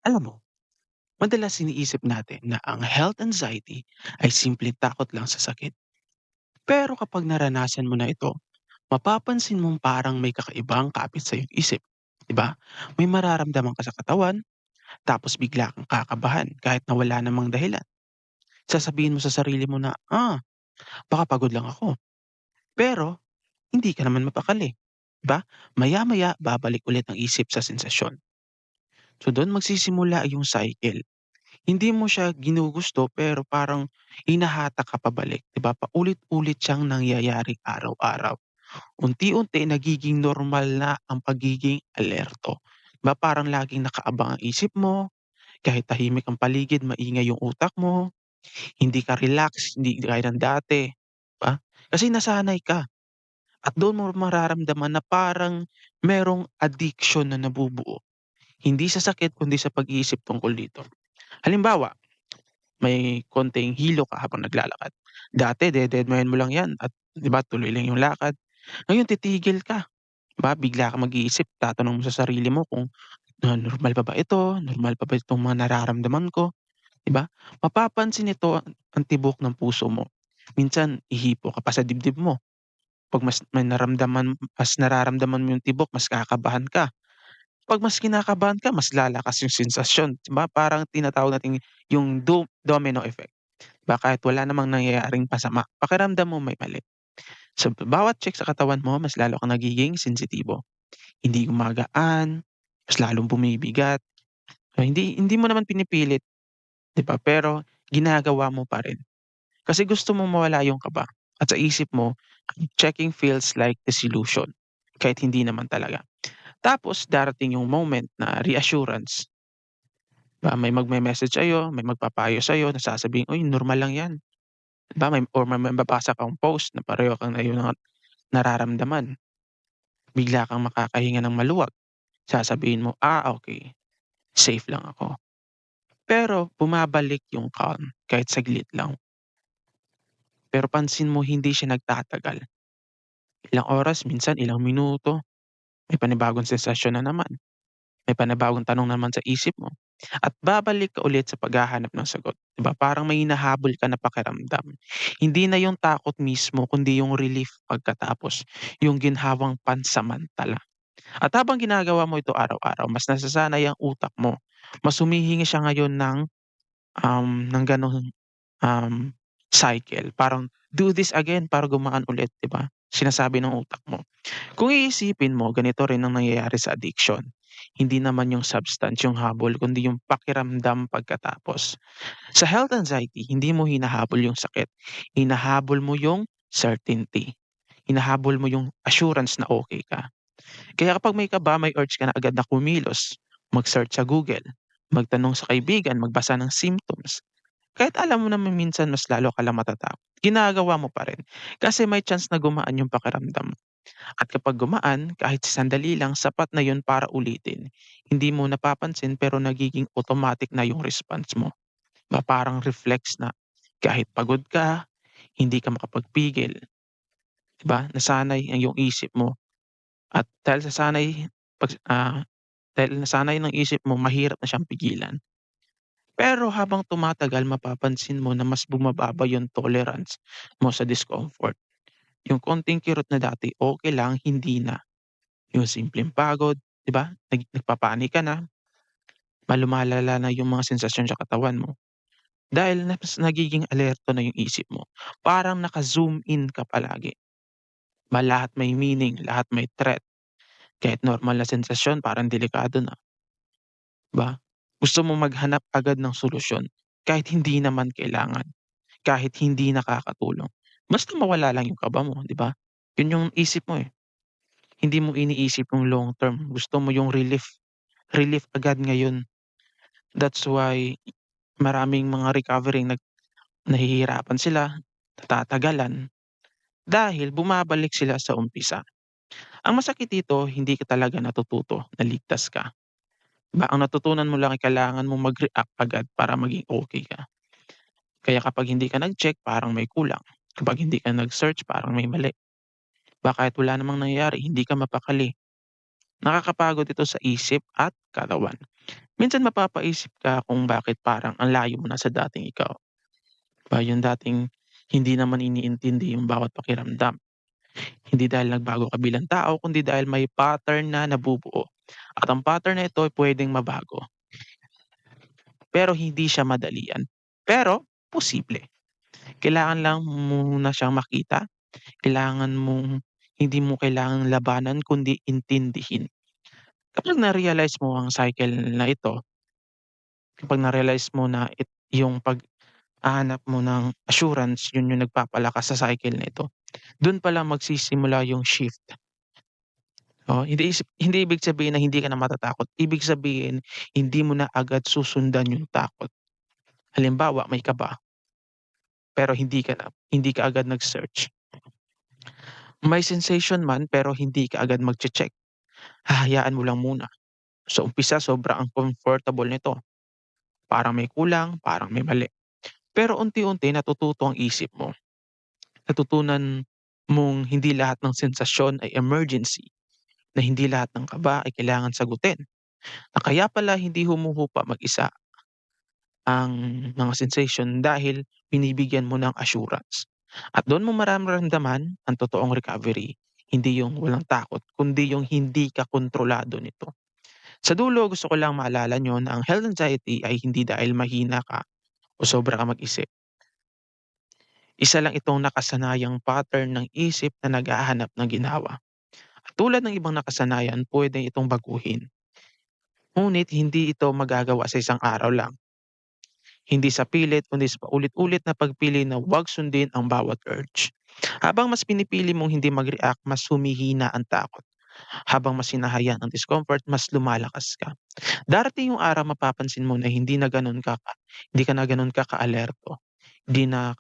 Alam mo, madalas iniisip natin na ang health anxiety ay simpleng takot lang sa sakit. Pero kapag naranasan mo na ito, mapapansin mong parang may kakaibang kapit sa iyong isip. Diba? May mararamdaman ka sa katawan, tapos bigla kang kakabahan kahit na wala namang dahilan. Sasabihin mo sa sarili mo na, baka pagod lang ako. Pero, hindi ka naman mapakali. Diba? Maya-maya, babalik ulit ang isip sa sensasyon. So doon magsisimula yung cycle. Hindi mo siya ginugusto pero parang hinahatak ka pabalik, 'di ba? Paulit-ulit siyang nangyayari araw-araw. Unti-unti nagiging normal na ang pagiging alerto. 'Di ba parang laging nakaabang ang isip mo, kahit tahimik ang paligid maingay yung utak mo, hindi ka relax, hindi gaya ng dati, 'di ba? Kasi nasanay ka at doon mo mararamdaman na parang merong addiction na nabubuo. Hindi sa sakit kundi sa pag-iisip tungkol dito. Halimbawa, may konting hilo ka habang naglalakad. Dati dededmahin mo lang 'yan at 'di ba tuloy lang yung lakad. Ngayon titigil ka, 'di ba bigla kang mag-iisip, tatanong mo sa sarili mo kung, normal pa ba ito? Normal pa ba itong mga nararamdaman ko? 'Di ba? Mapapansin nito ang tibok ng puso mo. Minsan ihipo ka pa sa dibdib mo, 'pag mas nararamdaman mo yung tibok mas kakabahan ka. 'Pag mas kinakabahan ka mas lalakas yung sensasyon, 'di ba parang tinatawag nating yung domino effect. 'Di ba kahit wala namang nangyayaring masama, pakiramdam mo may mali. Sa bawat check sa katawan mo mas lalo kang nagiging sensitibo. Hindi gumagaan, mas lalong bumibigat. Hindi mo naman pinipilit, 'di ba, pero ginagawa mo pa rin. Kasi gusto mong mawala yung kaba at sa isip mo, checking feels like the solution, kahit hindi naman talaga. Tapos darating yung moment na reassurance, 'di ba, may magme-message sa'yo, may magpapayo sa'yo na sasabihing, "Uy, normal lang 'yan." 'Di ba may mababasa kang post na pareho kang na iyong nararamdaman. Bigla kang makakahinga ng maluwag, sasabihin mo, okey, safe lang ako." Pero bumabalik yung calm kahit saglit lang. Pero pansin mo hindi siya nagtatagal. Ilang oras, minsan ilang minuto, may panibagong sensasyon na naman, may panibagong tanong naman sa isip mo at babalik ka ulit sa paghahanap ng sagot, 'di ba? Parang may hinahabol ka na pakiramdam. Hindi na yung takot mismo kundi yung relief pagkatapos, yung ginhawang pansamantala. At habang ginagawa mo ito araw-araw, mas nasasanay ang utak mo. Mas humihingi siya ngayon ng gano'ng, um, cycle. Parang, "Do this again," para gumaan ulit, 'di ba? Sinasabi ng utak mo. Kung iisipin mo, ganito rin ang nangyayari sa addiction. Hindi naman yung substance yung habol, kundi yung pakiramdam pagkatapos. Sa health anxiety, hindi mo hinahabol yung sakit, hinahabol mo yung certainty. Hinahabol mo yung assurance na okey ka. Kaya kapag may kaba, may urge ka na agad na kumilos, mag-search sa Google, magtanong sa kaibigan, magbasa ng symptoms. Kahit alam mo naman minsan mas lalo ka lang matatakot, ginagawa mo pa rin. Kasi may chance na gumaan yung pakiramdam. At kapag gumaan, kahit sandali lang, sapat na yun para ulitin. Hindi mo napapansin pero nagiging automatic na yung response mo. Parang reflex na kahit pagod ka, hindi ka makapagpigil. 'Di ba? Nasanay ang yung isip mo at pag, dahil nasanay ng isip mo mahirap na siyang pigilan. Pero habang tumatagal mapapansin mo na mas bumababa yung tolerance mo sa discomfort. Yung konting kirot na dati okey lang, hindi na. Yung simpleng pagod, 'di ba, nagpa-panic ka na, lumalala na yung mga sensasyon sa katawan mo. Dahil mas nagiging alerto na yung isip mo. Parang naka-zoom in ka palagi. Lahat may meaning, lahat may threat. Kahit normal na sensasyon parang delikado na. Ba? Gusto mo maghanap agad ng solusyon kahit hindi naman kailangan, kahit hindi nakakatulong. Basta mawala lang yung kaba mo, 'di ba? Yun yung isip mo, eh. Hindi mo iniisip yung long term, gusto mo yung relief, relief agad ngayon. That's why maraming mga recovering nahihirapan sila, natatagalan, dahil bumabalik sila sa umpisa. Ang masakit dito, hindi ka talaga natututo na ligtas ka. Ang natutunan mo lang ay kailangan mong mag-react agad para maging okey ka. Kaya kapag hindi ka nag-check parang may kulang, kapag hindi ka nag-search parang may mali. Kahit wala namang nangyayari hindi ka mapakali, Nakakapagod ito sa isip at katawan. Minsan mapapaisip ka kung bakit parang ang layo mo na sa dating ikaw. Yung dating hindi naman iniintindi yung bawat pakiramdam. Hindi dahil nagbago ka bilang tao, kundi dahil may pattern na nabubuo. At ang pattern na ito ay puwedeng mabago, pero hindi siya madalian. Pero posible. Kailangan lang muna siyang makita, kailangan mong hindi mo kailangang labanan kundi intindihin. Kapag na-realize mo ang cycle na ito, kapag na-realize mo na yung paghahanap mo ng assurance, yun yung nagpapalakas sa cycle na ito, dun palang magsisimula yung shift. Oo, hindi ibig sabihin na hindi ka na matatakot, ibig sabihin hindi mo na agad susundan yung takot. Halimbawa, may kaba, pero hindi ka agad nag-search. May sensation man pero hindi ka agad magche-check, hahayaan mo lang muna. Sa umpisa sobrang uncomfortable nito, parang may kulang, parang may mali. Pero unti-unti natututo ang isip mo, natutunan mong hindi lahat ng sensasyon ay emergency, na hindi lahat ng kaba ay kailangan sagutin, na kaya pala hindi humuhupa mag-isa ang mga sensation dahil binibigyan mo ng assurance. At doon mo mararamdaman ang totoong recovery, hindi yung walang takot, kundi yung hindi ka kontrolado nito. Sa dulo, gusto ko lang maalala niyo na ang health anxiety ay hindi dahil mahina ka o sobra ka mag-isip. Isa lang itong nakasanayang pattern ng isip na naghahanap ng ginawa. At tulad ng ibang nakasanayan, pwede itong baguhin. Ngunit hindi ito magagawa sa isang araw lang. Hindi sa pilit kundi sa paulit-ulit na pagpili na huwag sundin ang bawat urge. Habang mas pinipili mong hindi mag-react, mas humihina ang takot. Habang mas hinahayaan ang discomfort, mas lumalakas ka. Darating yung araw mapapansin mo na hindi ka na gano'n ka ka-alerto, hindi na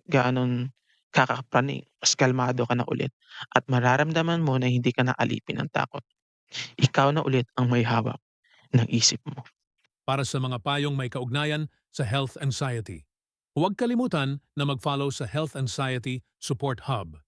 gano'n ka kakapraning, mas kalmado ka na ulit at mararamdaman mo na hindi ka na alipin ng takot. Ikaw na ulit ang may hawak ng isip mo. Para sa mga payong may kaugnayan sa health anxiety. Huwag kalimutan na mag-follow sa Health Anxiety Support Hub